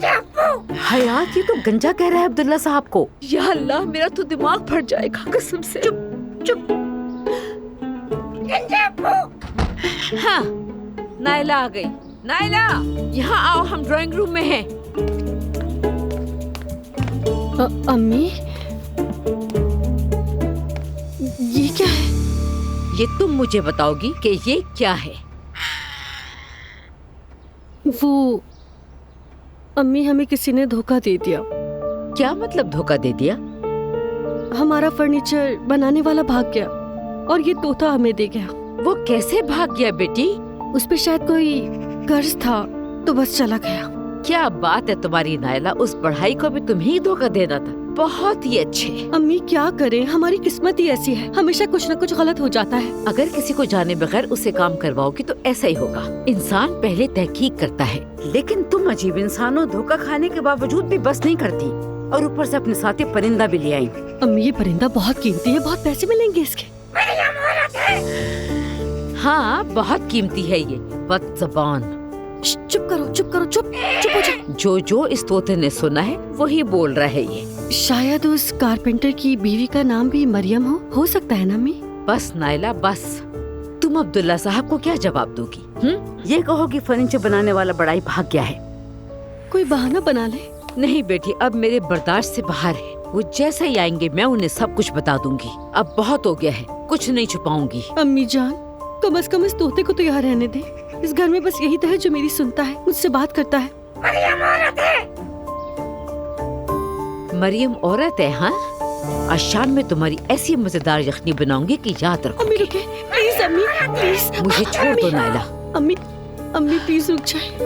حیات یہ تو گنجا کہہ رہا ہے عبداللہ صاحب کو. یا اللہ میرا تو دماغ پھٹ جائے گا قسم سے. چپ. ہاں نائلہ آ گئی. نائلہ یہاں آؤ، ہم ڈرائنگ روم میں ہیں. امی یہ کیا ہے؟ یہ تم مجھے بتاؤ گی کہ یہ کیا ہے؟ وہ امی ہمیں کسی نے دھوکہ دے دیا. کیا مطلب دھوکہ دے دیا؟ ہمارا فرنیچر بنانے والا بھاگ گیا اور یہ طوطا ہمیں دے گیا. وہ کیسے بھاگ گیا بیٹی؟ اس پہ شاید کوئی قرض تھا تو بس چلا گیا. کیا بات ہے تمہاری نائلہ، اس پڑھائی کو بھی تمہیں دھوکہ دینا تھا. بہت ہی اچھے. امی کیا کریں، ہماری قسمت ہی ایسی ہے، ہمیشہ کچھ نہ کچھ غلط ہو جاتا ہے. اگر کسی کو جانے بغیر اسے کام کرواؤ گی تو ایسا ہی ہوگا. انسان پہلے تحقیق کرتا ہے، لیکن تم عجیب انسان ہو، دھوکہ کھانے کے باوجود بھی بس نہیں کرتی اور اوپر سے اپنے ساتھ پرندہ بھی لے آئی. امی یہ پرندہ بہت قیمتی ہے، بہت پیسے ملیں گے اس کے. ہاں بہت قیمتی ہے یہ. بد زبان. چپ کرو چپ کرو، چپ چپ ہو جاؤ. جو اس طوطے نے سنا ہے وہی بول رہا ہے. یہ شاید اس کارپینٹر کی بیوی کا نام بھی مریم ہو سکتا ہے نا امی؟ بس نائلہ بس. تم عبداللہ صاحب کو کیا جواب دو گی؟ یہ کہو گی فرنیچر بنانے والا بڑا ہی بھاگ گیا ہے. کوئی بہانہ بنا لے. نہیں بیٹی، اب میرے برداشت سے باہر ہے. وہ جیسے ہی آئیں گے میں انہیں سب کچھ بتا دوں گی. اب بہت ہو گیا ہے، کچھ نہیں چھپاؤں گی. امی جان کم از کم اس طوطے کو تو یہاں رہنے دیں. اس گھر میں بس یہی تو ہے جو میری سنتا ہے، مجھ سے بات کرتا ہے. مریم عورت ہے؟ ہاں آج شام میں تمہاری ایسی مزیدار یخنی بناؤں گی کہ یاد رکھو. امی رکے پلیز، امی پلیز. مجھے چھوڑ دو نائلہ. امی پلیز رک جائے.